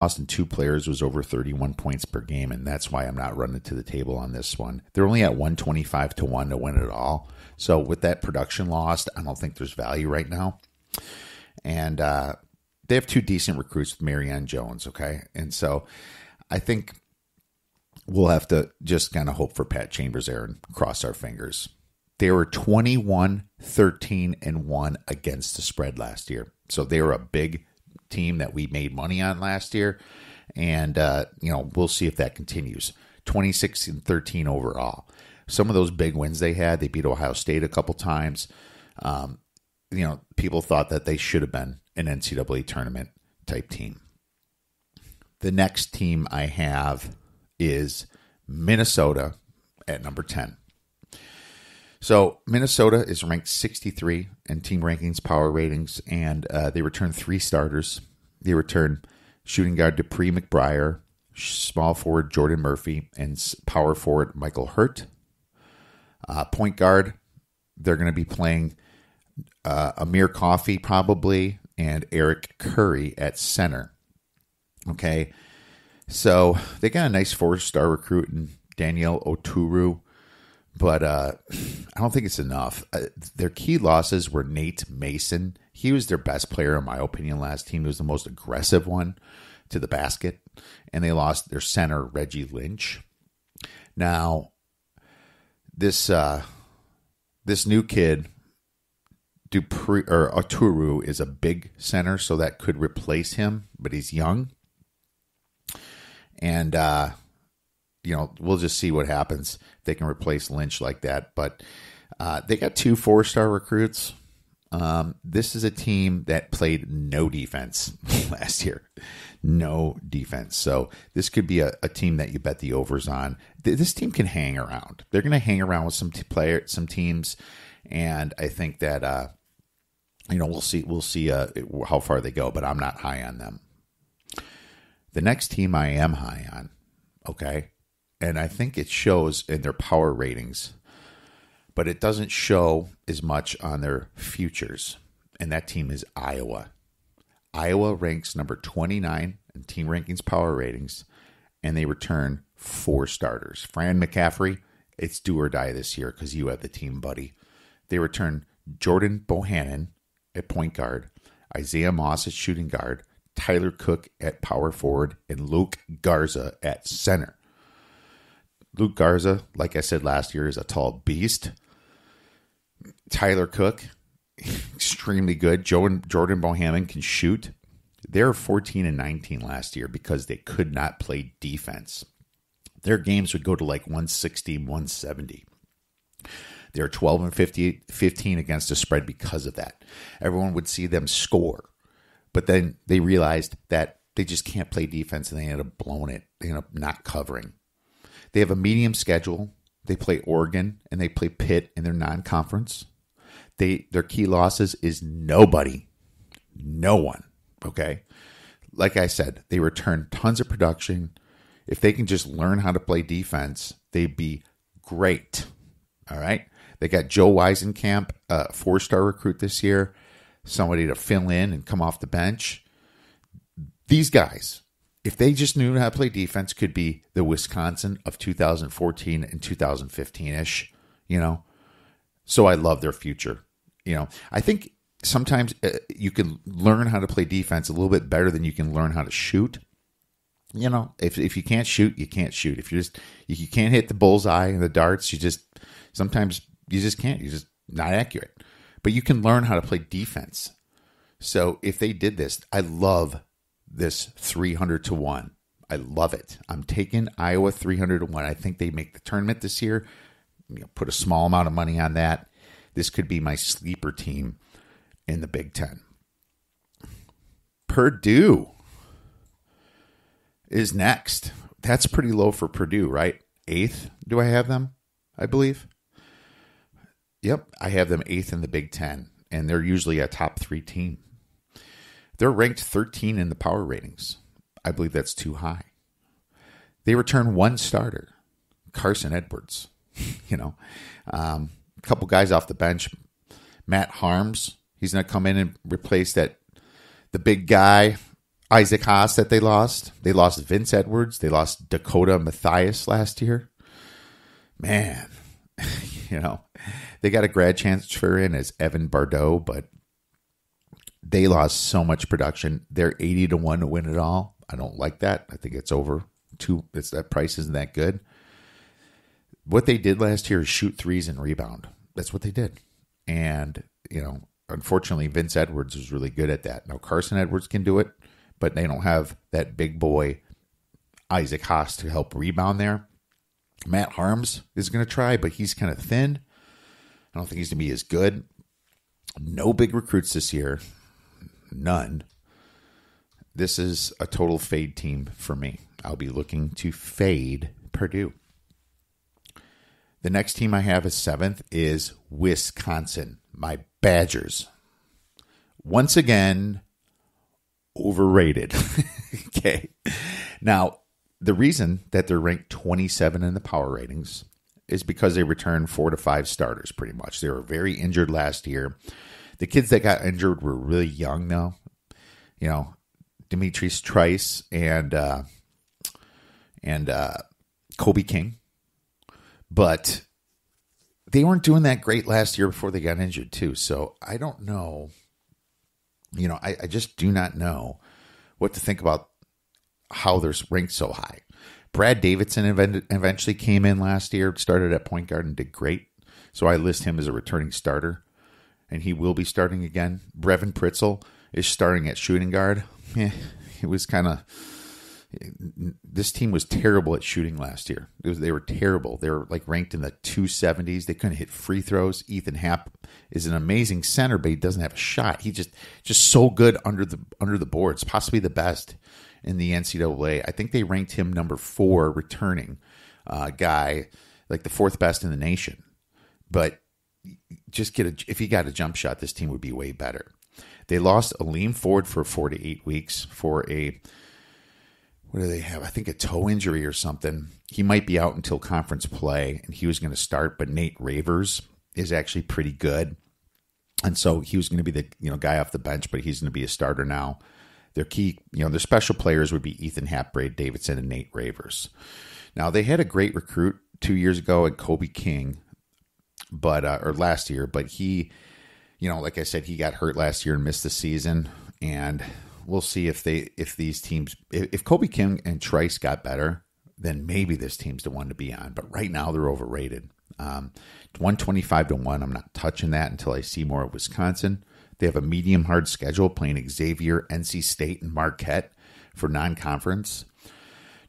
lost in 2 players was over 31 points per game, and that's why I'm not running to the table on this one. They're only at 125 to 1 to win it all. So with that production lost, I don't think there's value right now. And they have 2 decent recruits with Marianne Jones, okay? And so I think we'll have to just kind of hope for Pat Chambers there and cross our fingers. They were 21-13-1 against the spread last year. So they were a big team that we made money on last year. And, we'll see if that continues. 26-13 overall. Some of those big wins they had, they beat Ohio State a couple times. People thought that they should have been an NCAA tournament type team. The next team I have is Minnesota at number 10. So Minnesota is ranked 63 in team rankings, power ratings, and they return 3 starters. They return shooting guard Dupree McBriar, small forward Jordan Murphy, and power forward Michael Hurt. Point guard, they're going to be playing Amir Coffey probably, and Eric Curry at center. Okay, so they got a nice 4-star recruit in Danielle Oturu, but I don't think it's enough. Their key losses were Nate Mason. He was their best player, in my opinion, last team. He was the most aggressive one to the basket, and they lost their center, Reggie Lynch. Now, this new kid, Dupree or Oturu, is a big center, so that could replace him, but he's young. And, we'll just see what happens if they can replace Lynch like that. But they got 2 4-star recruits. This is a team that played no defense last year. No defense. So this could be a team that you bet the overs on. This team can hang around. They're going to hang around with some teams. And I think that, we'll see how far they go, but I'm not high on them. The next team I am high on, okay? And I think it shows in their power ratings, but it doesn't show as much on their futures. And that team is Iowa. Iowa ranks number 29 in team rankings power ratings, and they return 4 starters. Fran McCaffrey, it's do or die this year because you have the team, buddy. They return Jordan Bohannon at point guard, Isaiah Moss at shooting guard, Tyler Cook at power forward, and Luke Garza at center. Luke Garza, like I said last year, is a tall beast. Tyler Cook, extremely good. Jordan Bohannon can shoot. They were 14-19 last year because they could not play defense. Their games would go to like 160, 170. They're 12-15 against the spread because of that. Everyone would see them score. But then they realized that they just can't play defense, and they ended up blowing it. They ended up not covering. They have a medium schedule. They play Oregon, and they play Pitt in their non-conference. Their key losses is nobody. No one. Okay? Like I said, they return tons of production. If they can just learn how to play defense, they'd be great. All right? They got Joe Weisenkamp, a 4-star recruit this year, somebody to fill in and come off the bench. These guys, if they just knew how to play defense, could be the Wisconsin of 2014 and 2015-ish, So I love their future. I think sometimes you can learn how to play defense a little bit better than you can learn how to shoot. If you can't shoot, you can't shoot. If you can't hit the bullseye and the darts, sometimes you just can't. You're just not accurate. But you can learn how to play defense. So if they did this, I love this 300-1. I love it. I'm taking Iowa 300-1. I think they make the tournament this year. Put a small amount of money on that. This could be my sleeper team in the Big Ten. Purdue is next. That's pretty low for Purdue, right? 8th, do I have them? I believe. Yep, I have them 8th in the Big Ten, and they're usually a top 3 team. They're ranked 13 in the power ratings. I believe that's too high. They return 1 starter, Carson Edwards. A couple guys off the bench. Matt Harms, he's going to come in and replace the big guy Isaac Haas that they lost. They lost Vince Edwards. They lost Dakota Mathias last year. Man, they got a grad transfer in as Evan Bardot, but they lost so much production. They're 80-1 to win it all. I don't like that. I think it's over. That price isn't that good. What they did last year is shoot threes and rebound. That's what they did. And, unfortunately, Vince Edwards was really good at that. Now, Carson Edwards can do it, but they don't have that big boy Isaac Haas to help rebound there. Matt Harms is going to try, but he's kind of thin. I don't think he's going to be as good. No big recruits this year. None. This is a total fade team for me. I'll be looking to fade Purdue. The next team I have as 7th is Wisconsin, my Badgers. Once again, overrated. Okay. Now, the reason that they're ranked 27 in the power ratings is because they returned 4 to 5 starters pretty much. They were very injured last year. The kids that got injured were really young though. Demetrius Trice and Kobe King. But they weren't doing that great last year before they got injured too. So I don't know. I just do not know what to think about how they're ranked so high. Brad Davidson eventually came in last year, started at point guard and did great. So I list him as a returning starter, and he will be starting again. Brevin Pritzel is starting at shooting guard. It was kind of... This team was terrible at shooting last year. They were terrible. They were ranked in the 270s. They couldn't hit free throws. Ethan Happ is an amazing center, but he doesn't have a shot. He just so good under the boards, possibly the best in the NCAA. I think they ranked him number 4 returning guy, like the 4th best in the nation. But if he got a jump shot, this team would be way better. They lost Aleem Ford for 4 to 8 weeks for a... What do they have? I think a toe injury or something. He might be out until conference play, and he was going to start, but Nate Ravers is actually pretty good. And so he was going to be the guy off the bench, but he's going to be a starter now. Their key, their special players would be Ethan Happ, Brad Davidson, and Nate Ravers. Now, they had a great recruit 2 years ago at Kobe King, or last year, but he, like I said, he got hurt last year and missed the season, and we'll see if these teams, if Kobe King and Trice got better, then maybe this team's the one to be on. But right now they're overrated. 125-1. I'm not touching that until I see more of Wisconsin. They have a medium hard schedule playing Xavier, NC State, and Marquette for non-conference.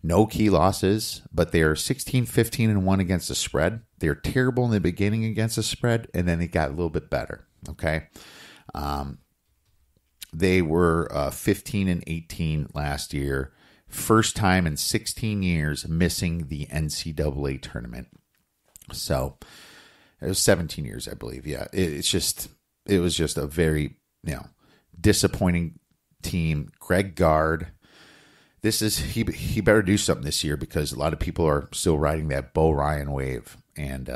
No key losses, but they are 16-15-1 against the spread. They are terrible in the beginning against the spread, and then they got a little bit better. Okay. They were 15-18 last year. First time in 16 years missing the NCAA tournament. So it was 17 years, I believe. Yeah, it was just a very disappointing team. Greg Gard, he better do something this year because a lot of people are still riding that Bo Ryan wave, and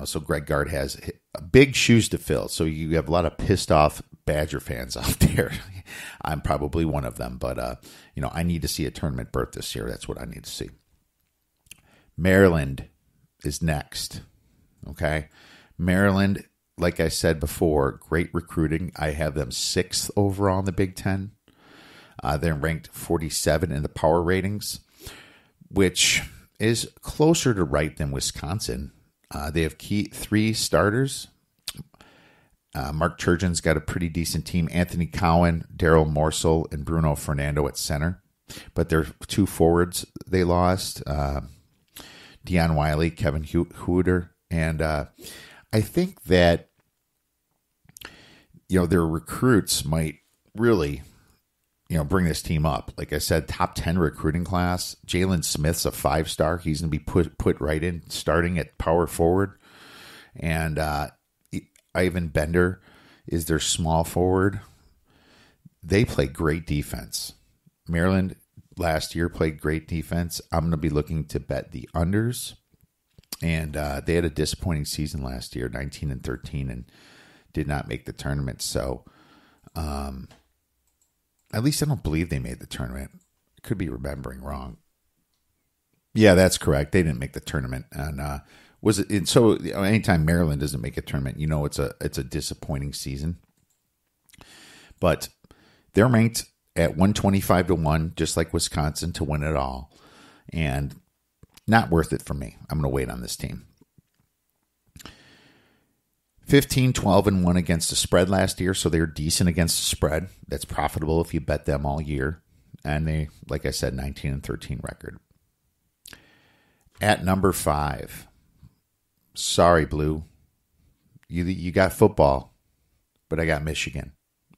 so Greg Gard has big shoes to fill. So you have a lot of pissed off Badger fans out there. I'm probably one of them, but I need to see a tournament berth this year. That's what I need to see. Maryland is next. Okay. Maryland, like I said before, great recruiting. I have them 6th overall in the Big Ten. They're ranked 47 in the power ratings, which is closer to right than Wisconsin. They have 3 starters. Mark Turgeon's got a pretty decent team. Anthony Cowan, Daryl Morsell, and Bruno Fernando at center. But their 2 forwards they lost, Deion Wiley, Kevin Huder. And I think that, their recruits might really, bring this team up. Like I said, top 10 recruiting class. Jalen Smith's a 5-star. He's going to be put right in, starting at power forward. And Ivan Bender is their small forward. They play great defense. Maryland last year played great defense. I'm going to be looking to bet the unders. And they had a disappointing season last year, 19-13, and did not make the tournament. So At least I don't believe they made the tournament. I could be remembering wrong. Yeah, that's correct. They didn't make the tournament, and was it? And so anytime Maryland doesn't make a tournament, it's a disappointing season. But they're ranked at 125-1, just like Wisconsin, to win it all, and not worth it for me. I'm going to wait on this team. 15-12-1 against the spread last year, so they're decent against the spread. That's profitable if you bet them all year. And they, like I said, 19-13 record. At number 5, sorry, Blue, you got football, but I got Michigan.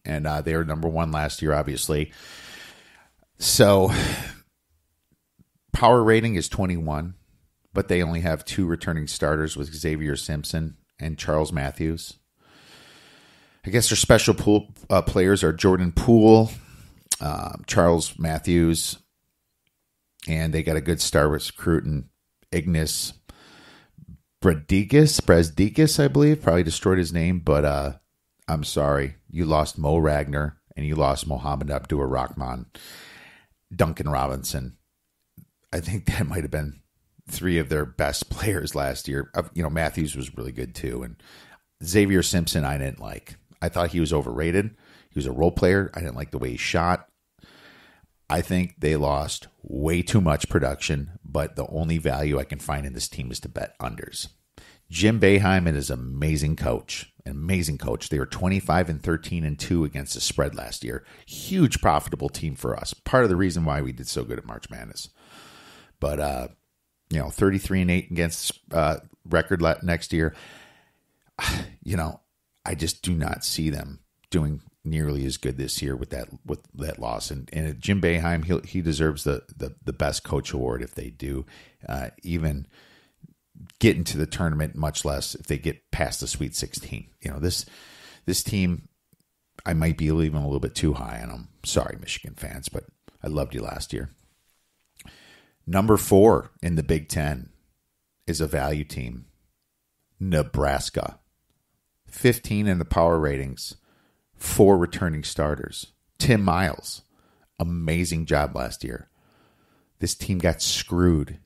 And they were number 1 last year, obviously. So power rating is 21, but they only have 2 returning starters with Xavier Simpson and Charles Matthews. I guess their special players are Jordan Poole, Charles Matthews, and they got a good star recruit in Ignis Brazdeikis, I believe. Probably destroyed his name, but I'm sorry. You lost Mo Ragnar, and you lost Mohamed Abdur-Rahman, Duncan Robinson. I think that might have been 3 of their best players last year. Matthews was really good too. And Xavier Simpson, I didn't like. I thought he was overrated. He was a role player. I didn't like the way he shot. I think they lost way too much production, but the only value I can find in this team is to bet unders. Jim Boeheim is an amazing coach. They were 25-13-2 against the spread last year. Huge profitable team for us. Part of the reason why we did so good at March Madness. But 33-8 against record next year. I just do not see them doing nearly as good this year with that loss. And Jim Boeheim, he deserves the best coach award if they do even get into the tournament, much less if they get past the Sweet 16. This team, I might be leaving a little bit too high on them. Sorry, Michigan fans, but I loved you last year. Number 4 in the Big Ten is a value team, Nebraska. 15 in the power ratings, 4 returning starters. Tim Miles, amazing job last year. This team got screwed.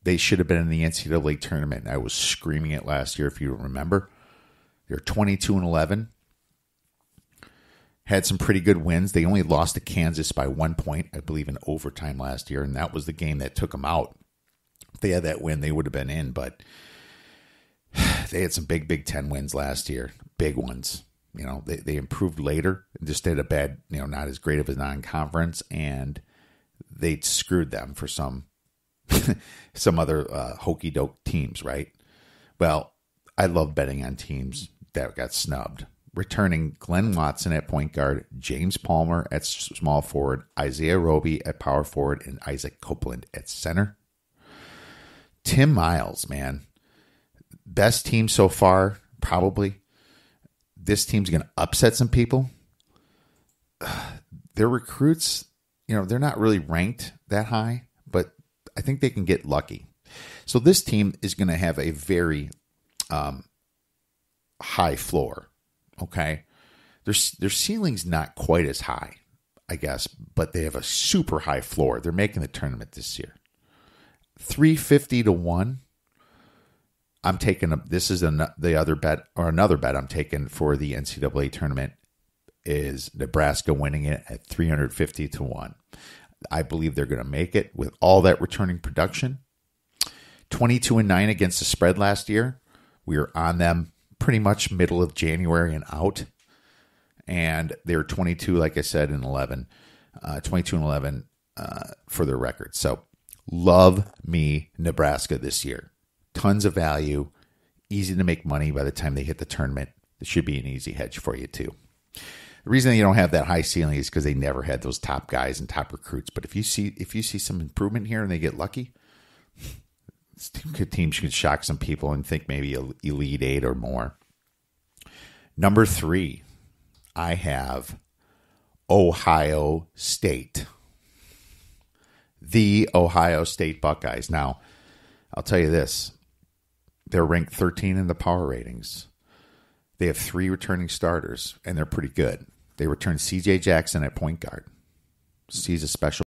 They should have been in the NCAA tournament. I was screaming it last year, if you remember. They're 22-11. Had some pretty good wins. They only lost to Kansas by 1 point, I believe, in overtime last year, and that was the game that took them out. If they had that win, they would have been in, but they had some big Big Ten wins last year, big ones. They improved later, just did a bad, not as great of a non-conference, and they screwed them for some other hokey doke teams, right? Well, I love betting on teams that got snubbed. Returning Glenn Watson at point guard, James Palmer at small forward, Isaiah Roby at power forward, and Isaac Copeland at center. Tim Miles, man. Best team so far, probably. This team's going to upset some people. Their recruits, they're not really ranked that high, but I think they can get lucky. So this team is going to have a very high floor. Okay, their ceiling's not quite as high, I guess, but they have a super high floor. They're making the tournament this year. 350-1. I'm taking this is the other bet, or another bet I'm taking for the NCAA tournament is Nebraska winning it at 350-1. I believe they're going to make it with all that returning production. 22-9 against the spread last year. We were on them pretty much middle of January and out. And they were 22, like I said, and 11. 22-11 for their record. So love me Nebraska this year. Tons of value. Easy to make money by the time they hit the tournament. It should be an easy hedge for you too. The reason you don't have that high ceiling is because they never had those top guys and top recruits. But if you see some improvement here and they get lucky, teams can shock some people and think maybe Elite 8 or more. Number 3, I have Ohio State. The Ohio State Buckeyes. Now, I'll tell you this. They're ranked 13 in the power ratings. They have 3 returning starters, and they're pretty good. They returned C.J. Jackson at point guard. He's a special